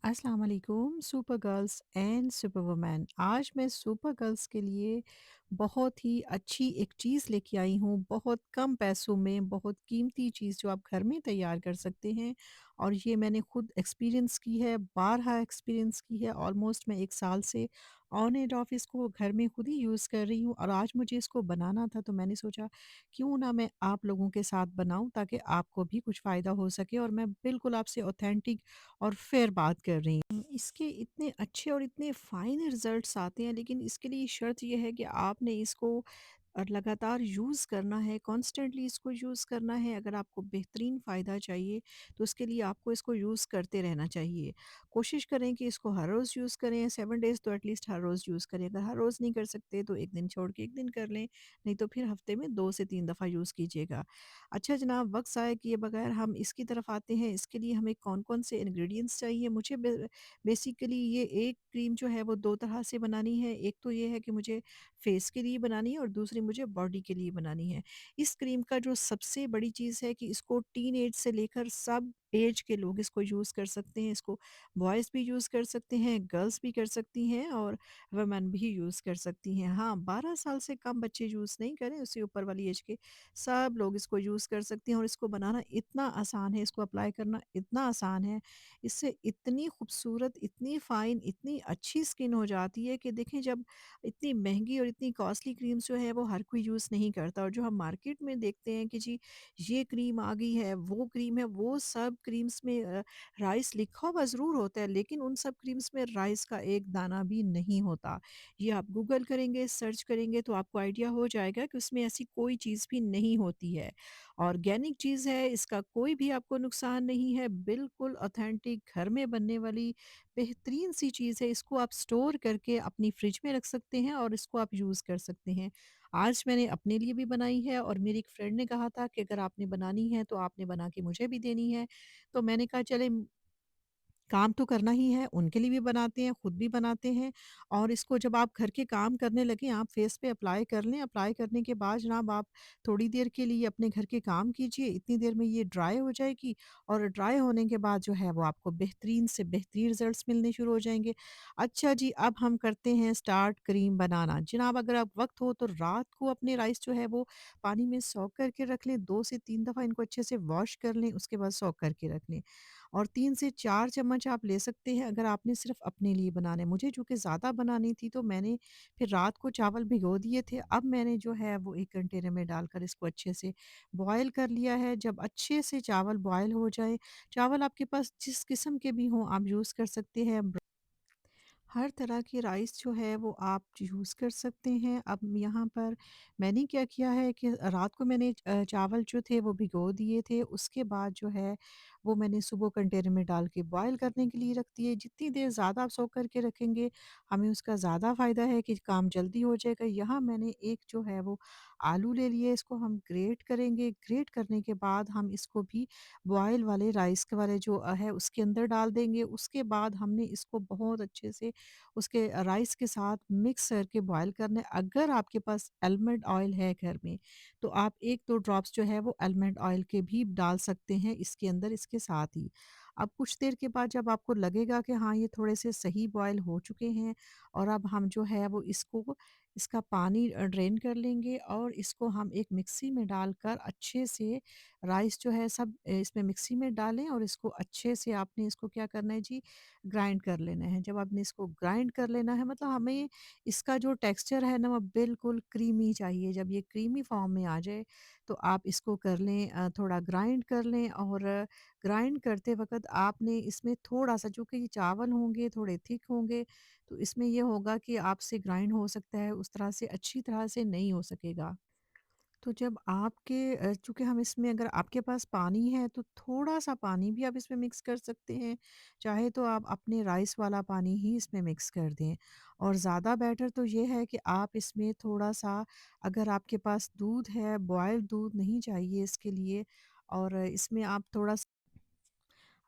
अस्सलाम वालेकुम super girls and super women. आज मैं सुपर गर्ल्स के लिए बहुत ही अच्छी एक चीज़ लेके आई हूँ, बहुत कम पैसों में बहुत कीमती चीज़ जो आप घर में तैयार कर सकते हैं। और ये मैंने खुद एक्सपीरियंस की है, बारहा एक्सपीरियंस की है। ऑलमोस्ट मैं 1 साल से ऑन एंड ऑफ इसको घर में खुद ही यूज़ कर रही हूँ और आज मुझे इसको बनाना था, तो मैंने सोचा क्यों ना मैं आप लोगों के साथ बनाऊँ ताकि आपको भी कुछ फ़ायदा हो सके और मैं बिल्कुल आपसे ऑथेंटिक और फिर बात कर रही हूँ। इसके इतने अच्छे और इतने फ़ाइन रिज़ल्ट्स आते हैं, लेकिन इसके लिए शर्त ये है कि आपने इसको लगातार यूज़ करना है, कॉन्स्टेंटली इसको यूज़ करना है। अगर आपको बेहतरीन फ़ायदा चाहिए, तो उसके लिए आपको इसको यूज़ करते रहना चाहिए। कोशिश करें कि इसको हर रोज़ यूज़ करें, 7 डेज़ तो एटलीस्ट हर रोज़ यूज़ करें। अगर हर रोज़ नहीं कर सकते, तो 1 दिन छोड़ के 1 दिन कर लें, नहीं तो फिर हफ़्ते में 2 से 3 दफ़ा यूज़ कीजिएगा। अच्छा जनाब, वक़्त ज़ाया किए बगैर हम इसकी तरफ आते हैं। इसके लिए हमें कौन-कौन से इंग्रीडिएंट्स चाहिए? मुझे बेसिकली ये एक क्रीम जो है वो 2 तरह से बनानी है। एक तो ये है कि मुझे फेस के लिए बनानी है और दूसरी मुझे बॉडी के लिए बनानी है। इस क्रीम का जो सबसे बड़ी चीज़ है कि इसको टीनेज से लेकर सब एज के लोग इसको यूज़ कर सकते हैं। इसको बॉयज़ भी यूज़ कर सकते हैं, गर्ल्स भी कर सकती हैं और वुमेन भी यूज़ कर सकती हैं। हाँ, 12 साल से कम बच्चे यूज़ नहीं करें, उससे ऊपर वाली एज के सब लोग इसको यूज़ कर सकते हैं और इसको बनाना इतना आसान है, इसको अप्लाई करना इतना आसान है। इससे इतनी खूबसूरत, इतनी फ़ाइन, इतनी अच्छी स्किन हो जाती है कि देखें, जब इतनी महँगी और इतनी कॉस्टली क्रीम्स जो है वो हर कोई यूज़ नहीं करता और जो हम मार्केट में देखते हैं कि जी ये क्रीम आ गई है, वो क्रीम है, वो सब क्रीम्स में राइस लिखा हुआ ज़रूर होता है, लेकिन उन सब क्रीम्स में राइस का एक दाना भी नहीं होता। ये आप गूगल करेंगे, सर्च करेंगे तो आपको आइडिया हो जाएगा कि उसमें ऐसी कोई चीज़ भी नहीं होती है। ऑर्गेनिक चीज़ है, इसका कोई भी आपको नुकसान नहीं है, बिल्कुल ऑथेंटिक घर में बनने वाली बेहतरीन सी चीज़ है। इसको आप स्टोर करके अपनी फ्रिज में रख सकते हैं और इसको आप यूज़ कर सकते हैं। आज मैंने अपने लिए भी बनाई है और मेरी एक फ्रेंड ने कहा था कि अगर आपने बनानी है तो आपने बना के मुझे भी देनी है। तो मैंने कहा चले, काम तो करना ही है, उनके लिए भी बनाते हैं, खुद भी बनाते हैं। और इसको जब आप घर के काम करने लगें, आप फेस पे अप्लाई कर लें। अप्लाई करने के बाद जनाब आप थोड़ी देर के लिए अपने घर के काम कीजिए, इतनी देर में ये ड्राई हो जाएगी और ड्राई होने के बाद जो है वो आपको बेहतरीन से बेहतरीन रिज़ल्ट्स मिलने शुरू हो जाएँगे। अच्छा जी, अब हम करते हैं स्टार्ट क्रीम बनाना। जनाब, अगर आप वक़्त हो तो रात को अपने राइस जो है वो पानी में सोक करके रख लें, 2 से 3 दफ़ा इनको अच्छे से वॉश कर लें, उसके बाद सोक करके रख लें। और 3 से 4 चम्मच आप ले सकते हैं अगर आपने सिर्फ़ अपने लिए बनाना है। मुझे चूँकि ज़्यादा बनानी थी तो मैंने फिर रात को चावल भिगो दिए थे। अब मैंने जो है वो एक कंटेनर में डालकर इसको अच्छे से बॉयल कर लिया है। जब अच्छे से चावल बॉयल हो जाए, चावल आपके पास जिस किस्म के भी हों आप यूज़ कर सकते हैं। हर तरह की राइस जो है वो आप यूज़ कर सकते हैं। अब यहाँ पर मैंने क्या किया है कि रात को मैंने चावल जो थे वो भिगो दिए थे। उसके बाद जो है वो मैंने सुबह कंटेनर में डाल के बॉयल करने के लिए रख दिए। जितनी देर ज़्यादा आप सोक करके रखेंगे, हमें उसका ज़्यादा फ़ायदा है कि काम जल्दी हो जाएगा। यहाँ मैंने एक जो है वो आलू ले लिए, इसको हम ग्रेट करेंगे। ग्रेट करने के बाद हम इसको भी बॉयल वाले राइस के वाले जो है उसके अंदर डाल देंगे। उसके बाद हमने इसको बहुत अच्छे से उसके राइस के साथ मिक्स करके बॉयल करना है। अगर आपके पास आलमंड ऑयल है घर में, तो आप 1-2 ड्रॉप्स जो है वो आलमंड ऑयल के भी डाल सकते हैं इसके अंदर, इसके साथ ही। अब कुछ देर के बाद जब आपको लगेगा कि हाँ, ये थोड़े से सही बॉयल हो चुके हैं और अब हम जो है वो इसको इसका पानी ड्रेन कर लेंगे और इसको हम एक मिक्सी में डालकर अच्छे से राइस जो है सब इसमें मिक्सी में डालें और इसको अच्छे से आपने इसको क्या करना है जी, ग्राइंड कर लेना है। जब आपने इसको ग्राइंड कर लेना है, मतलब हमें इसका जो टेक्सचर है ना वो बिल्कुल क्रीमी चाहिए। जब ये क्रीमी फॉर्म में आ जाए तो आप इसको कर लें, थोड़ा ग्राइंड कर लें और ग्राइंड करते वक़्त आपने इसमें थोड़ा-सा, चूँकि ये चावल होंगे थोड़े थिक होंगे, तो इसमें ये होगा कि आपसे ग्राइंड हो सकता है, उस तरह से अच्छी तरह से नहीं हो सकेगा। तो जब आपके चूँकि हम इसमें, अगर आपके पास पानी है तो थोड़ा-सा पानी भी आप इसमें मिक्स कर सकते हैं। चाहे तो आप अपने राइस वाला पानी ही इसमें मिक्स कर दें। और ज़्यादा बेटर तो ये है कि आप इसमें थोड़ा-सा, अगर आपके पास दूध है, बॉइल्ड दूध नहीं चाहिए इसके लिए, और इसमें आप थोड़ा-सा,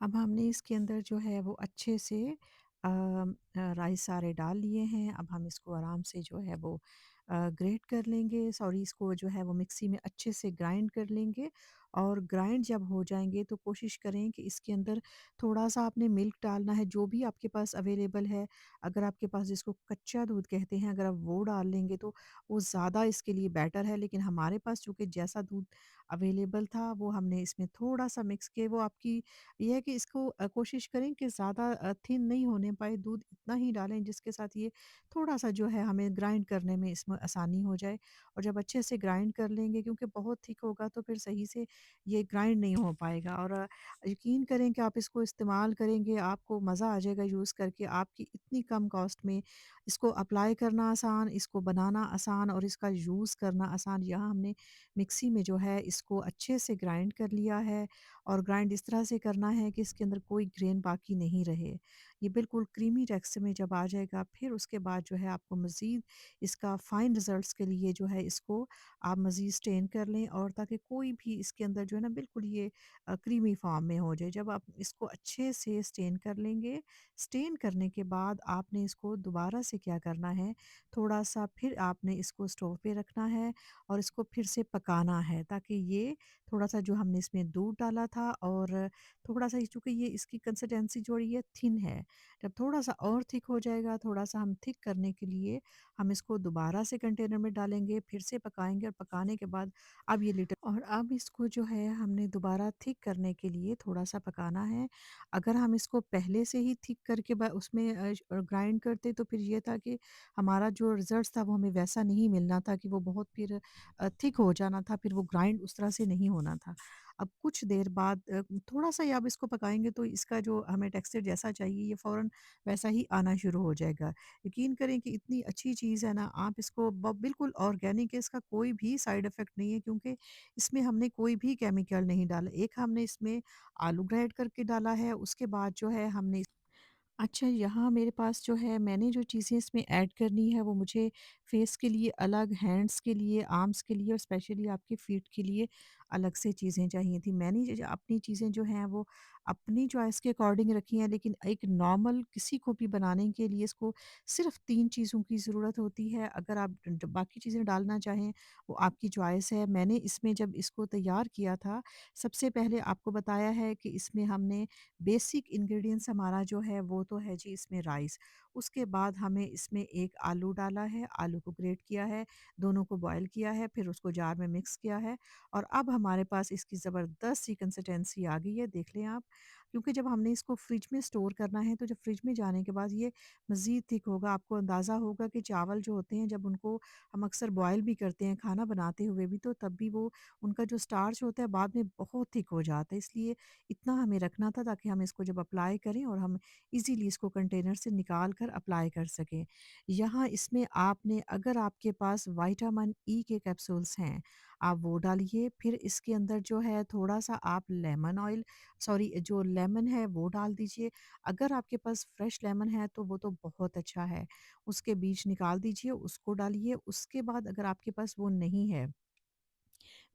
अब हमने इसके अंदर जो है वो अच्छे से राइस सारे डाल लिए हैं। अब हम इसको आराम से जो है वो ग्रेट कर लेंगे, सॉरी इसको जो है वो मिक्सी में अच्छे से ग्राइंड कर लेंगे। और ग्राइंड जब हो जाएँगे तो कोशिश करें कि इसके अंदर थोड़ा-सा आपने मिल्क डालना है, जो भी आपके पास अवेलेबल है। अगर आपके पास जिसको कच्चा दूध कहते हैं, अगर आप वो डाल लेंगे तो वो ज़्यादा इसके लिए बेटर है। लेकिन हमारे पास चूँकि जैसा दूध अवेलेबल था वो हमने इसमें थोड़ा-सा मिक्स किया। वो आपकी ये है कि इसको कोशिश करें कि ज़्यादा थिन नहीं होने पाए, दूध इतना ही डालें जिसके साथ ये थोड़ा-सा जो है हमें ग्राइंड करने में इसमें आसानी हो जाए। और जब अच्छे से ग्राइंड कर लेंगे, क्योंकि बहुत थिक होगा तो फिर सही से ये ग्राइंड नहीं हो पाएगा। और यकीन करें कि आप इसको इस्तेमाल करेंगे, आपको मज़ा आ जाएगा यूज़ करके। आपकी इतनी कम कॉस्ट में इसको अप्लाई करना आसान, इसको बनाना आसान और इसका यूज़ करना आसान। यहाँ हमने मिक्सी में जो है इसको अच्छे से ग्राइंड कर लिया है। और ग्राइंड इस तरह से करना है कि इसके अंदर कोई ग्रेन बाकी नहीं रहे। ये बिल्कुल क्रीमी टेक्सचर में जब आ जाएगा, फिर उसके बाद जो है आपको मज़ीद इसका फ़ाइन रिज़ल्ट्स के लिए जो है इसको आप मज़ीद स्टेन कर लें, और ताकि कोई भी इसके अंदर जो है ना बिल्कुल ये क्रीमी फ़ॉर्म में हो जाए। जब आप इसको अच्छे से स्टेन कर लेंगे, स्टेन करने के बाद आपने इसको दोबारा से क्या करना है, थोड़ा-सा फिर आपने इसको स्टोव पे रखना है और इसको फिर से पकाना है, ताकि ये थोड़ा-सा जो हमने इसमें दूध डाला था और थोड़ा-सा चूँकि ये इसकी कंसिस्टेंसी जो है ये थिन है। जब थोड़ा-सा और थिक हो जाएगा, थोड़ा-सा हम थिक करने के लिए हम इसको दोबारा से कंटेनर में डालेंगे, फिर से पकाएँगे और पकाने के बाद अब ये लिटल और अब इसको जो है हमने दोबारा थिक करने के लिए थोड़ा-सा पकाना है। अगर हम इसको पहले से ही थिक करके उसमें ग्राइंड करते तो फिर ये था कि हमारा जो रिज़ल्ट था वो हमें वैसा नहीं मिलना था कि वो बहुत फिर थिक हो जाना था, फिर वो ग्राइंड उस तरह से नहीं होना था। अब कुछ देर बाद थोड़ा-सा ही आप इसको पकाएँगे तो इसका जो हमें टेक्सचर जैसा चाहिए ये फ़ौरन वैसा ही आना शुरू हो जाएगा। यकीन करें कि इतनी अच्छी चीज़ है ना, आप इसको बिल्कुल ऑर्गेनिक है, इसका कोई भी साइड इफ़ेक्ट नहीं है, क्योंकि इसमें हमने कोई भी केमिकल नहीं डाला। एक हमने इसमें आलू ग्राइंड करके डाला है, उसके बाद जो है हमने अच्छा, यहाँ मेरे पास जो है मैंने जो चीज़ें इसमें ऐड करनी है वो मुझे फेस के लिए अलग, हैंड्स के लिए, आर्म्स के लिए और स्पेशली आपके फीट के लिए अलग से चीज़ें चाहिए थी। मैंने अपनी चीज़ें जो हैं वो अपनी चॉइस के अकॉर्डिंग रखी हैं, लेकिन एक नॉर्मल किसी को भी बनाने के लिए इसको सिर्फ़ 3 चीज़ों की ज़रूरत होती है। अगर आप बाकी चीज़ें डालना चाहें वो आपकी चॉइस है। मैंने इसमें जब इसको तैयार किया था, सबसे पहले आपको बताया है कि इसमें हमने बेसिक इंग्रेडिएंट्स हमारा जो है वो तो है जी इसमें राइस। उसके बाद हमें इसमें एक आलू डाला है, आलू को ग्रेट किया है, दोनों को बॉयल किया है, फिर उसको जार में मिक्स किया है। और अब हमारे पास इसकी ज़बरदस्त सी कंसिस्टेंसी आ गई है, देख लें आप। क्योंकि जब हमने इसको फ्रिज में स्टोर करना है तो जब फ्रिज में जाने के बाद ये मज़ीद थिक होगा। आपको अंदाज़ा होगा कि चावल जो होते हैं जब उनको हम अक्सर बॉयल भी करते हैं खाना बनाते हुए भी, तो तब भी वो उनका जो स्टार्च होता है बाद में बहुत थिक हो जाता है। इसलिए इतना हमें रखना था ताकि हम इसको जब अप्लाई करें और हम इजीली इसको कंटेनर से निकाल कर अप्लाई कर सकें। यहाँ इसमें आपने अगर आपके पास विटामिन ई के कैप्सूल्स हैं, आप वो डालिए। फिर इसके अंदर जो है थोड़ा-सा आप लेमन ऑयल सॉरी जो लेमन है वो डाल दीजिए। अगर आपके पास फ्रेश लेमन है तो वो तो बहुत अच्छा है। उसके बीज निकाल दीजिए, उसको डालिए। उसके बाद अगर आपके पास वो नहीं है,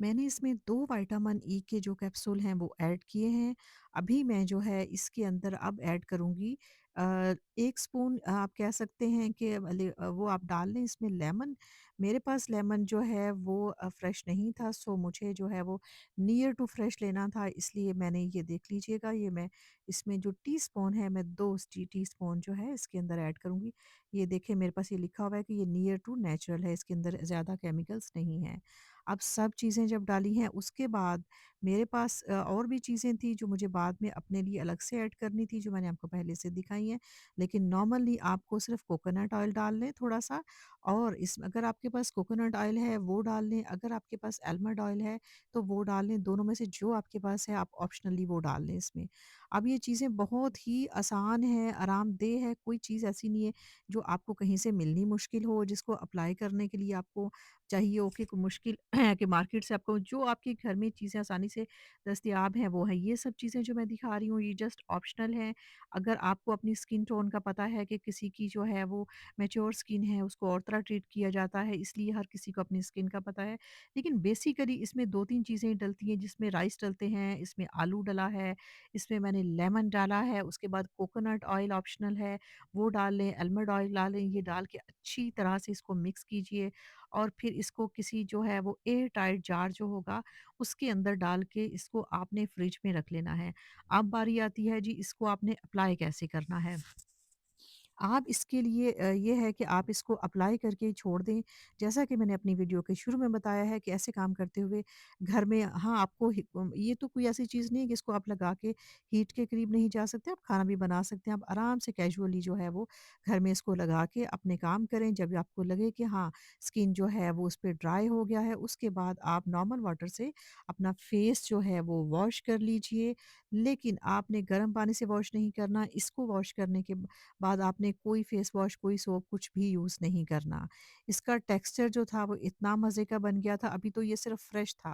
मैंने इसमें 2 विटामिन ई के जो कैप्सूल हैं वो ऐड किए हैं। अभी मैं जो है इसके अंदर अब ऐड करूँगी 1 स्पून आप कह सकते हैं कि वो आप डाल लें इसमें लेमन। मेरे पास लेमन जो है वो फ्रेश नहीं था, सो मुझे जो है वो नियर टू फ्रेश लेना था, इसलिए मैंने ये देख लीजिएगा ये मैं इसमें जो टीस्पून है मैं 2 टीस्पून जो है इसके अंदर ऐड करूँगी। ये देखिए मेरे पास ये लिखा हुआ है कि ये नियर टू नेचुरल है, इसके अंदर ज़्यादा केमिकल्स नहीं हैं। अब सब चीज़ें जब डाली हैं उसके बाद मेरे पास और भी चीज़ें थी जो मुझे बाद में अपने लिए अलग से ऐड करनी थी, जो मैंने आपको पहले से दिखाई हैं। लेकिन नॉर्मली आपको सिर्फ़ कोकोनट ऑयल डाल लें थोड़ा-सा, और इस अगर आपके पास कोकोनट ऑयल है वो डाल लें, अगर आपके पास आलमंड ऑयल है तो वो डाल लें, दोनों में से जो आपके पास है आप ऑप्शनली वो डाल लें इसमें। अब ये चीज़ें बहुत ही आसान हैं, आरामदेह है, कोई चीज़ ऐसी नहीं है जो आपको कहीं से मिलनी मुश्किल हो, जिसको अप्लाई करने के लिए आपको चाहिए हो कि कोई मुश्किल है कि मार्केट से आपको जो आपके घर में चीज़ें आसानी से दस्तयाब हैं वो है। ये सब चीज़ें जो मैं दिखा रही हूँ ये जस्ट ऑप्शनल हैं। अगर आपको अपनी स्किन टोन का पता है कि किसी की जो है वो मैच्योर स्किन है उसको और तरह ट्रीट किया जाता है, इसलिए हर किसी को अपनी स्किन का पता है। लेकिन बेसिकली इसमें 2-3 चीज़ें डलती हैं, जिसमें राइस डलते हैं, इसमें आलू डला है, इसमें मैंने आपने लेमन डाला है, उसके बाद कोकोनट ऑयल ऑप्शनल है, वो डाल लें, आलमंड ऑयल डालें, ये डाल के अच्छी तरह से इसको मिक्स कीजिए और फिर इसको किसी जो है वो एयर टाइट जार जो होगा, उसके अंदर डाल के इसको आपने फ्रिज में रख लेना है। अब बारी आती है जी इसको आपने अप्लाई कैसे करना है। आप इसके लिए ये है कि आप इसको अप्लाई करके ही छोड़ दें। जैसा कि मैंने अपनी वीडियो के शुरू में बताया है कि ऐसे काम करते हुए घर में हाँ, आपको ये तो कोई ऐसी चीज़ नहीं है कि इसको आप लगा के हीट के करीब नहीं जा सकते, आप खाना भी बना सकते हैं। आप आराम से कैजुअली जो है वो घर में इसको लगा के अपने काम करें। जब आपको लगे कि हाँ, स्किन जो है वो उस पे ड्राई हो गया है, उसके बाद आप नॉर्मल वाटर से अपना फेस जो है वो वॉश कर लीजिए। लेकिन आपने गर्म पानी से वॉश नहीं करना, इसको वॉश करने के बाद आपने कोई फेस वॉश, कोई सोप कुछ भी यूज़ नहीं करना। इसका टेक्सचर जो था वो इतना मज़े का बन गया था, अभी तो ये सिर्फ़ फ्रेश था।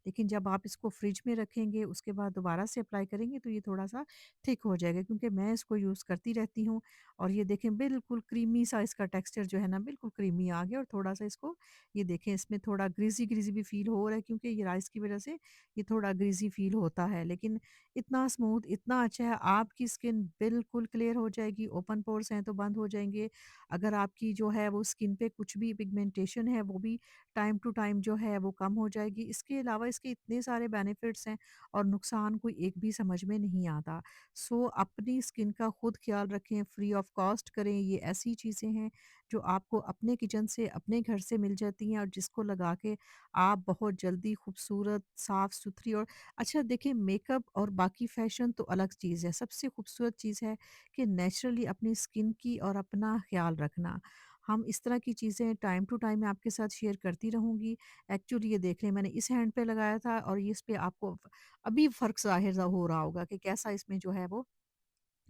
लेकिन जब आप इसको फ्रिज में रखेंगे, उसके बाद दोबारा से अप्लाई करेंगे तो ये थोड़ा-सा थिक हो जाएगा क्योंकि मैं इसको यूज़ करती रहती हूँ और ये देखें बिल्कुल क्रीमी सा इसका टेक्सचर जो है ना बिल्कुल क्रीमी आ गया और थोड़ा-सा इसको ये देखें इसमें थोड़ा ग्रीज़ी-ग्रीज़ी भी फ़ील हो रहा है क्योंकि ये राइस की वज़ह से ये थोड़ा ग्रीज़ी फ़ील होता है। लेकिन इतना स्मूथ, इतना अच्छा है, आपकी स्किन बिल्कुल क्लियर हो जाएगी, ओपन पोर्स हैं तो बंद हो जाएँगे। अगर आपकी जो है वो स्किन पे कुछ भी पिगमेंटेशन है, वो भी टाइम टू टाइम जो है वो कम हो जाएगी। इसके अलावा इसके इतने सारे बेनिफिट्स हैं और नुकसान कोई एक भी समझ में नहीं आता। सो अपनी स्किन का खुद ख़्याल रखें, फ्री ऑफ कॉस्ट करें, ये ऐसी चीज़ें हैं जो आपको अपने किचन से, अपने घर से मिल जाती हैं और जिसको लगा के आप बहुत जल्दी खूबसूरत, साफ-सुथरी और अच्छा देखिए मेकअप और बाकी फ़ैशन तो अलग चीज़ है। सबसे खूबसूरत चीज़ है कि नेचुरली अपनी स्किन की और अपना ख़्याल रखना। हम इस तरह की चीज़ें टाइम टू टाइम मैं आपके साथ शेयर करती रहूँगी। एक्चुअली ये देख लें मैंने इस हैंड पे लगाया था और ये इस पे आपको अभी फ़र्क ज़ाहिर हो रहा होगा कि कैसा इसमें जो है वो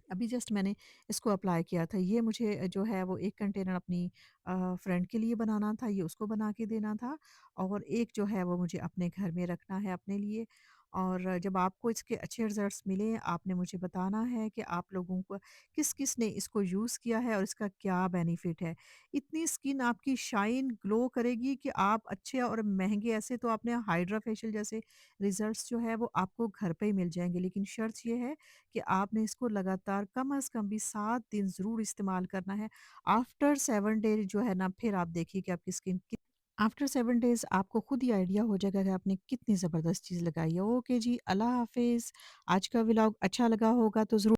अभी जस्ट मैंने इसको अप्लाई किया था। ये मुझे जो है वो 1 कंटेनर अपनी फ्रेंड के लिए बनाना था, ये उसको बना के देना था और एक जो है वो मुझे अपने घर में रखना है अपने लिए। और जब आपको इसके अच्छे रिज़ल्ट्स मिलें, आपने मुझे बताना है कि आप लोगों को किस-किस ने इसको यूज़ किया है और इसका क्या बेनिफिट है। इतनी स्किन आपकी शाइन ग्लो करेगी कि आप अच्छे और महँगे ऐसे तो आपने हाइड्रा फेशियल जैसे रिज़ल्ट्स जो है वो आपको घर पे ही मिल जाएँगे। लेकिन शर्त ये है कि आपने इसको लगातार कम से कम भी 7 दिन ज़रूर इस्तेमाल करना है। आफ्टर 7 डेज़ जो है ना फिर आप देखिए कि आपकी स्किन कि आफ्टर 7 डेज़ आपको खुद ही आइडिया हो जाएगा कि आपने कितनी ज़बरदस्त चीज़ लगाई है। ओके जी, अल्लाह हाफ़िज़। आज का व्लॉग अच्छा लगा होगा तो ज़रूर